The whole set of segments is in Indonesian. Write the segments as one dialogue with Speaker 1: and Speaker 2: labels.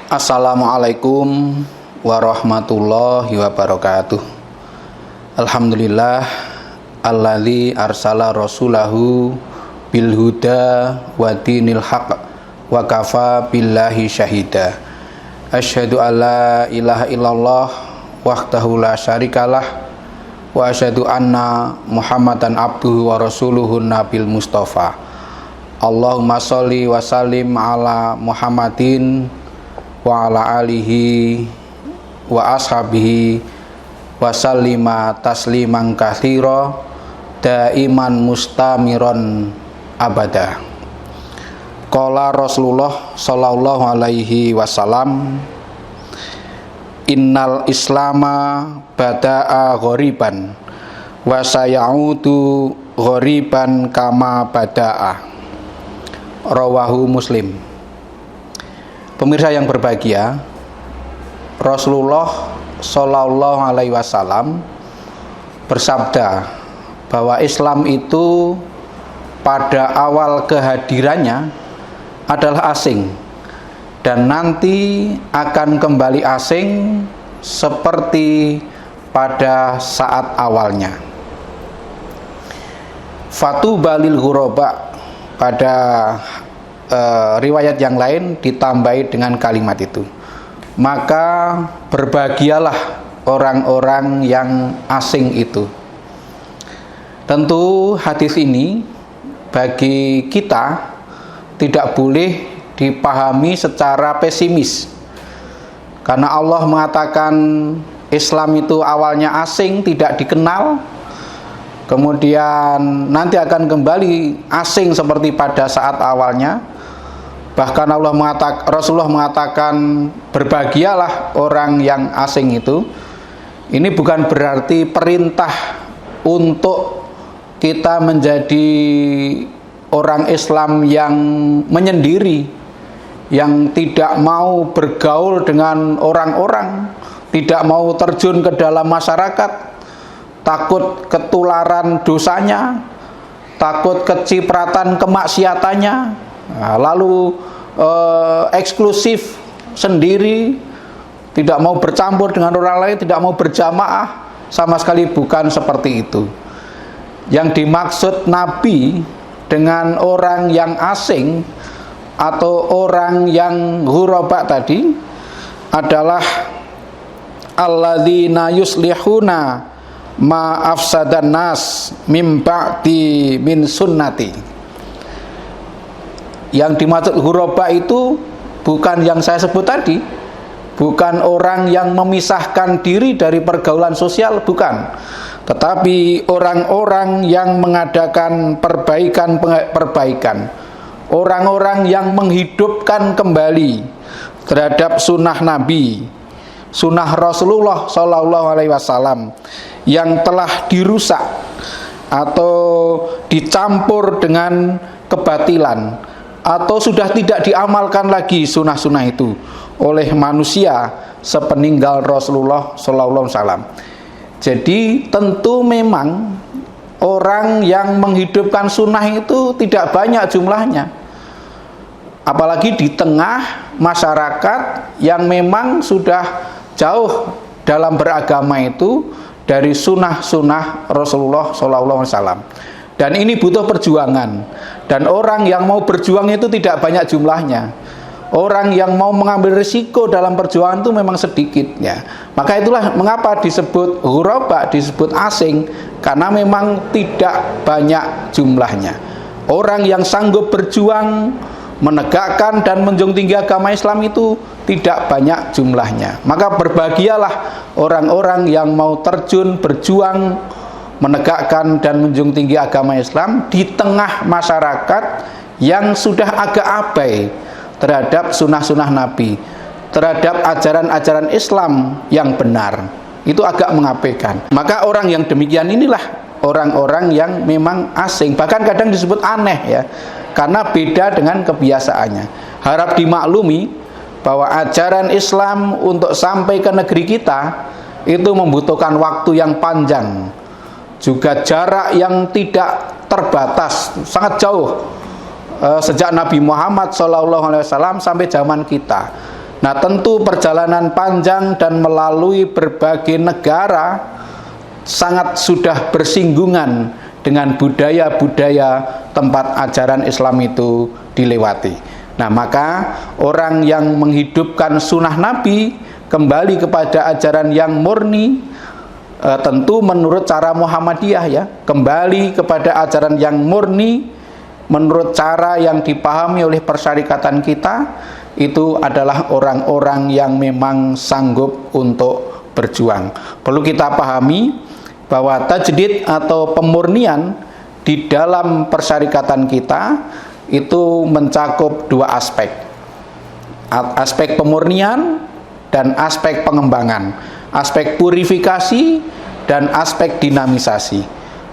Speaker 1: Assalamualaikum warahmatullahi wabarakatuh. Alhamdulillah alladzi arsala rasulahu bil huda wa dinil haq wa kafa billahi syahida. Asyhadu alla ilaha illallah wahdahu la syarikalah wa asyhadu anna Muhammadan abduhu wa rasuluhu nabil mustafa. Allahumma sholli wa sallim ala Muhammadin wa ala alihi wa ashabihi wa sallima tasliman katsira daiman mustamiron abada. Qala Rasulullah sallallahu alaihi wasallam, innal islama bada'a ghoriban wa sayaudu ghoriban kama bada'a. Rawahu Muslim. Pemirsa yang berbahagia, Rasulullah Shallallahu Alaihi Wasallam bersabda bahwa Islam itu pada awal kehadirannya adalah asing dan nanti akan kembali asing seperti pada saat awalnya. Fatuba lil ghuraba, pada riwayat yang lain ditambahi dengan kalimat itu, maka berbahagialah orang-orang yang asing itu. Tentu hadis ini bagi kita tidak boleh dipahami secara pesimis, karena Allah mengatakan Islam itu awalnya asing, tidak dikenal, kemudian nanti akan kembali asing seperti pada saat awalnya. Bahkan Rasulullah mengatakan berbahagialah orang yang asing itu. Ini bukan berarti perintah untuk kita menjadi orang Islam yang menyendiri, yang tidak mau bergaul dengan orang-orang, tidak mau terjun ke dalam masyarakat, takut ketularan dosanya, takut kecipratan kemaksiatannya, lalu eksklusif sendiri, tidak mau bercampur dengan orang lain, tidak mau berjamaah. Sama sekali bukan seperti itu. Yang dimaksud Nabi dengan orang yang asing atau orang yang ghuraba tadi adalah alladzina yuslihuna ma afsadan nas mim ba'di min sunnati. Yang dimaksud ghuraba itu bukan yang saya sebut tadi, bukan orang yang memisahkan diri dari pergaulan sosial, bukan, tetapi orang-orang yang mengadakan perbaikan, orang-orang yang menghidupkan kembali terhadap sunnah Nabi, sunnah Rasulullah Shallallahu Alaihi Wasallam yang telah dirusak atau dicampur dengan kebatilan, atau sudah tidak diamalkan lagi sunnah-sunnah itu oleh manusia sepeninggal Rasulullah Sallallahu Alaihi Wasallam. Jadi tentu memang orang yang menghidupkan sunnah itu tidak banyak jumlahnya, apalagi di tengah masyarakat yang memang sudah jauh dalam beragama itu dari sunnah-sunnah Rasulullah Sallallahu Alaihi Wasallam. Dan ini butuh perjuangan, dan orang yang mau berjuang itu tidak banyak jumlahnya. Orang yang mau mengambil risiko dalam perjuangan itu memang sedikit ya. Maka itulah mengapa disebut ghuraba, disebut asing, karena memang tidak banyak jumlahnya. Orang yang sanggup berjuang menegakkan dan menjunjung tinggi agama Islam itu tidak banyak jumlahnya. Maka berbahagialah orang-orang yang mau terjun berjuang menegakkan dan menjunjung tinggi agama Islam di tengah masyarakat yang sudah agak abai terhadap sunnah-sunnah Nabi, terhadap ajaran-ajaran Islam yang benar. Itu agak mengabaikan. Maka orang yang demikian inilah orang-orang yang memang asing, bahkan kadang disebut aneh ya, karena beda dengan kebiasaannya. Harap dimaklumi bahwa ajaran Islam untuk sampai ke negeri kita itu membutuhkan waktu yang panjang, juga jarak yang tidak terbatas, sangat jauh, sejak Nabi Muhammad SAW sampai zaman kita. Nah, tentu perjalanan panjang dan melalui berbagai negara sangat sudah bersinggungan dengan budaya-budaya tempat ajaran Islam itu dilewati. Nah, maka orang yang menghidupkan sunnah Nabi kembali kepada ajaran yang murni, tentu menurut cara Muhammadiyah ya, kembali kepada ajaran yang murni menurut cara yang dipahami oleh persyarikatan kita, itu adalah orang-orang yang memang sanggup untuk berjuang. Perlu kita pahami bahwa tajdid atau pemurnian di dalam persyarikatan kita itu mencakup dua aspek. Aspek pemurnian dan aspek pengembangan. Aspek purifikasi dan aspek dinamisasi.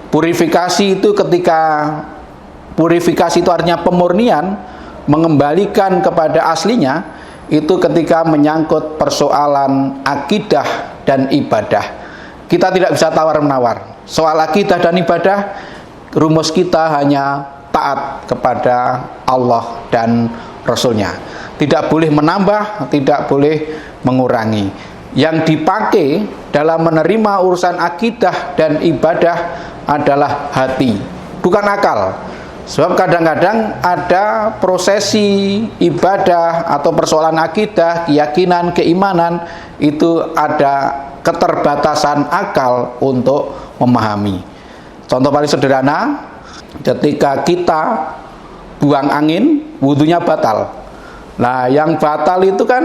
Speaker 1: Purifikasi itu purifikasi itu artinya pemurnian, mengembalikan kepada aslinya, itu ketika menyangkut persoalan akidah dan ibadah. Kita tidak bisa tawar-menawar. Soal akidah dan ibadah, rumus kita hanya taat kepada Allah dan Rasulnya. Tidak boleh menambah, tidak boleh mengurangi. Yang dipakai dalam menerima urusan akidah dan ibadah adalah hati, bukan akal. Sebab kadang-kadang ada prosesi ibadah atau persoalan akidah, keyakinan, keimanan, itu ada keterbatasan akal untuk memahami. Contoh paling sederhana, ketika kita buang angin, wudunya batal. Nah, yang batal itu kan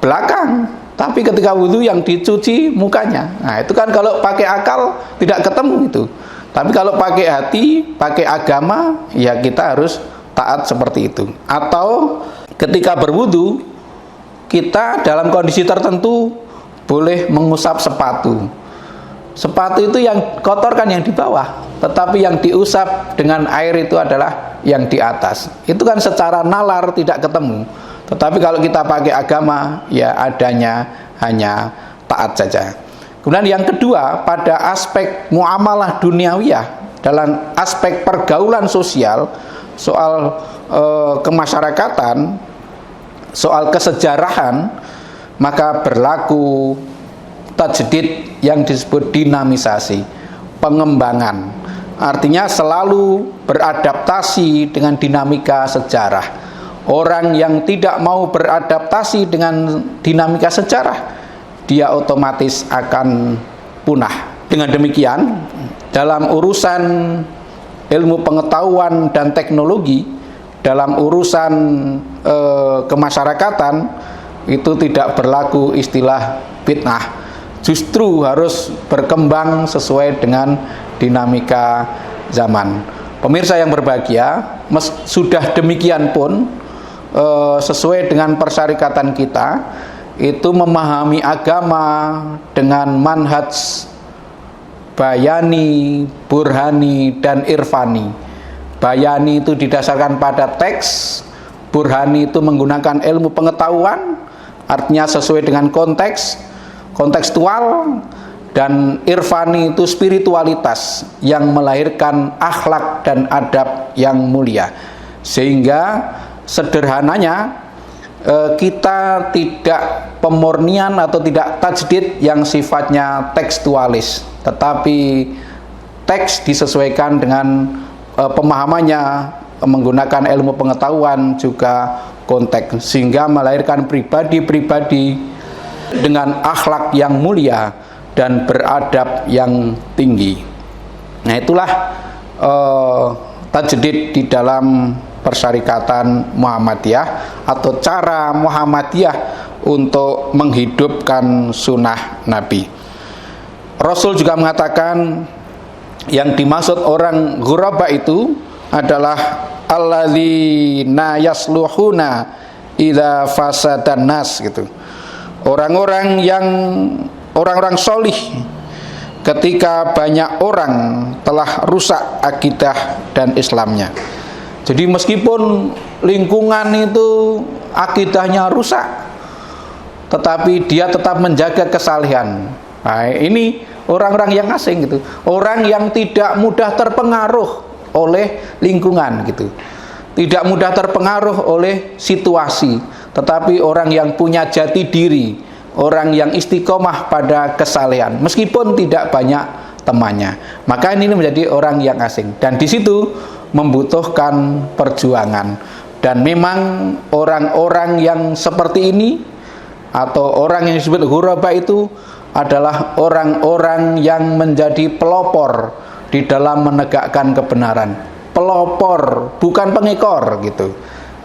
Speaker 1: belakang, tapi ketika wudu yang dicuci mukanya. Nah, itu kan kalau pakai akal tidak ketemu itu. Tapi kalau pakai hati, pakai agama, ya kita harus taat seperti itu. Atau ketika berwudu, kita dalam kondisi tertentu boleh mengusap sepatu. Sepatu itu yang kotor kan yang di bawah, tetapi yang diusap dengan air itu adalah yang di atas. Itu kan secara nalar tidak ketemu. Tetapi kalau kita pakai agama, ya adanya hanya taat saja. Kemudian yang kedua, pada aspek muamalah duniawiyah, dalam aspek pergaulan sosial, soal kemasyarakatan, soal kesejarahan, maka berlaku tajdid yang disebut dinamisasi, pengembangan. Artinya selalu beradaptasi dengan dinamika sejarah. Orang yang tidak mau beradaptasi dengan dinamika sejarah, dia otomatis akan punah. Dengan demikian, dalam urusan ilmu pengetahuan dan teknologi, dalam urusan kemasyarakatan, itu tidak berlaku istilah fitnah. Justru harus berkembang sesuai dengan dinamika zaman. Pemirsa yang berbahagia, sudah demikian pun sesuai dengan persyarikatan kita, itu memahami agama dengan manhaj bayani, burhani, dan irfani. Bayani itu didasarkan pada teks, burhani itu menggunakan ilmu pengetahuan, artinya sesuai dengan konteks, kontekstual, dan irfani itu spiritualitas yang melahirkan akhlak dan adab yang mulia. Sehingga sederhananya, kita tidak pemurnian atau tidak tajdid yang sifatnya tekstualis, tetapi teks disesuaikan dengan pemahamannya menggunakan ilmu pengetahuan juga konteks, sehingga melahirkan pribadi-pribadi dengan akhlak yang mulia dan beradab yang tinggi. Nah, itulah tajdid di dalam persyarikatan Muhammadiyah atau cara Muhammadiyah untuk menghidupkan sunnah Nabi. Rasul juga mengatakan yang dimaksud orang ghuraba itu adalah alladzina yasluhuna idza fasadan nas gitu. Orang-orang solih ketika banyak orang telah rusak akidah dan Islamnya. Jadi meskipun lingkungan itu akidahnya rusak, tetapi dia tetap menjaga kesalehan. Nah, ini orang-orang yang asing gitu, orang yang tidak mudah terpengaruh oleh lingkungan gitu, tidak mudah terpengaruh oleh situasi, tetapi orang yang punya jati diri, orang yang istiqomah pada kesalehan, meskipun tidak banyak temannya. Maka ini menjadi orang yang asing, dan di situ membutuhkan perjuangan. Dan memang orang-orang yang seperti ini atau orang yang disebut ghuraba itu adalah orang-orang yang menjadi pelopor di dalam menegakkan kebenaran. Pelopor, bukan pengekor gitu.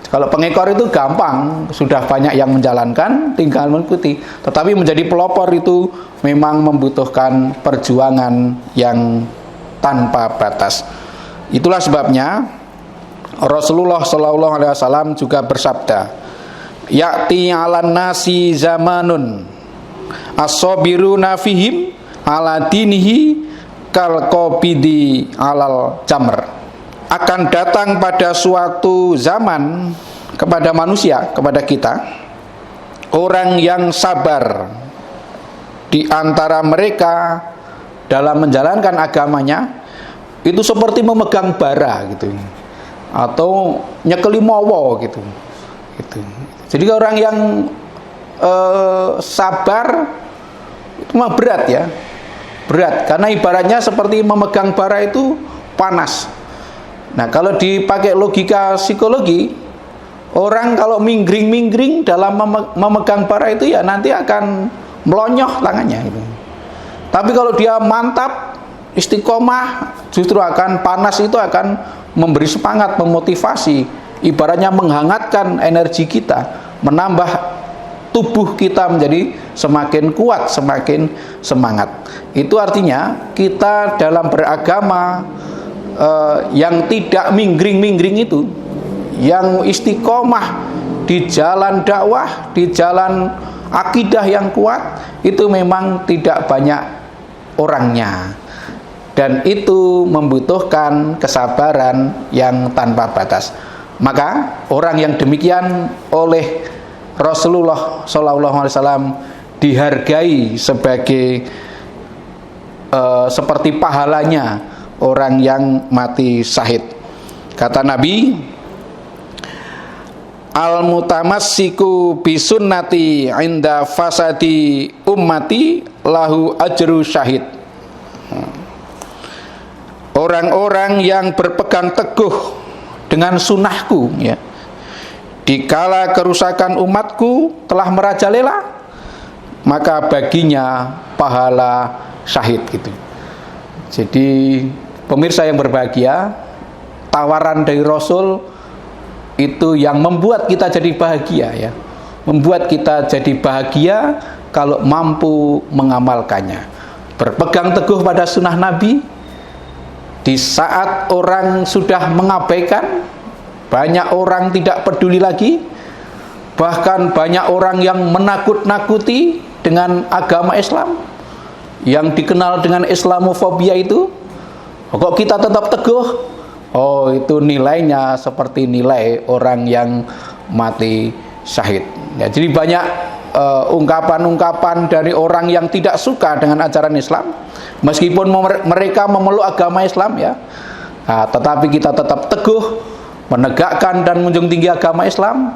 Speaker 1: Kalau pengekor itu gampang, sudah banyak yang menjalankan, tinggal mengikuti. Tetapi menjadi pelopor itu memang membutuhkan perjuangan yang tanpa batas. Itulah sebabnya Rasulullah SAW juga bersabda, "Ya'ti 'alan nasi zamanun as-sabiruna fihim ala dinihi kal qabidi 'alal jamr." Akan datang pada suatu zaman kepada manusia, kepada kita, orang yang sabar di antara mereka dalam menjalankan agamanya itu seperti memegang bara gitu, atau nyekeli mowo gitu. Jadi orang yang sabar itu mah berat ya, berat, karena ibaratnya seperti memegang bara itu panas. Nah, kalau dipakai logika psikologi, orang kalau minggring-minggring dalam memegang bara itu ya nanti akan melonyoh tangannya gitu. Tapi kalau dia mantap, istiqomah, justru akan panas itu akan memberi semangat, memotivasi, ibaratnya menghangatkan energi kita, menambah tubuh kita menjadi semakin kuat, semakin semangat. Itu artinya kita dalam beragama yang tidak minggring-minggring itu, yang istiqomah di jalan dakwah, di jalan akidah yang kuat, itu memang tidak banyak orangnya, dan itu membutuhkan kesabaran yang tanpa batas. Maka orang yang demikian oleh Rasulullah SAW dihargai sebagai seperti pahalanya orang yang mati syahid. Kata Nabi, "Al-mutamassiku bisunnati inda fasadi ummati lahu ajru syahid." Orang-orang yang berpegang teguh dengan sunnahku ya, dikala kerusakan umatku telah merajalela, maka baginya pahala syahid gitu. Jadi pemirsa yang berbahagia, tawaran dari Rasul itu yang membuat kita jadi bahagia ya, membuat kita jadi bahagia kalau mampu mengamalkannya, berpegang teguh pada sunnah Nabi di saat orang sudah mengabaikan, banyak orang tidak peduli lagi, bahkan banyak orang yang menakut-nakuti dengan agama Islam yang dikenal dengan Islamofobia itu. Kok kita tetap teguh? Oh, itu nilainya seperti nilai orang yang mati syahid ya. Jadi banyak ungkapan-ungkapan dari orang yang tidak suka dengan ajaran Islam, meskipun mereka memeluk agama Islam ya, tetapi kita tetap teguh menegakkan dan menjunjung tinggi agama Islam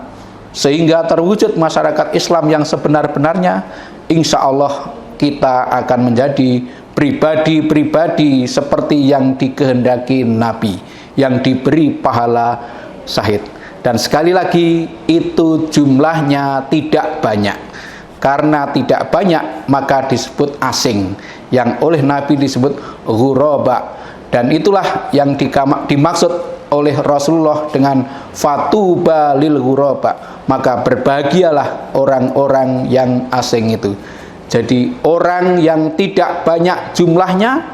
Speaker 1: sehingga terwujud masyarakat Islam yang sebenar-benarnya. Insya Allah kita akan menjadi pribadi-pribadi seperti yang dikehendaki Nabi, yang diberi pahala syahid. Dan sekali lagi, itu jumlahnya tidak banyak. Karena tidak banyak, maka disebut asing, yang oleh Nabi disebut ghuraba. Dan itulah yang dimaksud oleh Rasulullah dengan fatuba lil ghuraba. Maka berbahagialah orang-orang yang asing itu. Jadi orang yang tidak banyak jumlahnya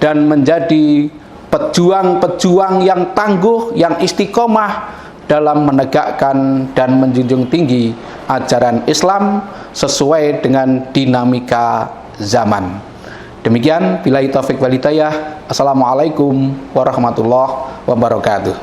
Speaker 1: dan menjadi pejuang-pejuang yang tangguh, yang istiqomah dalam menegakkan dan menjunjung tinggi ajaran Islam sesuai dengan dinamika zaman. Demikian, billahi taufik wal hidayah. Assalamualaikum warahmatullahi wabarakatuh.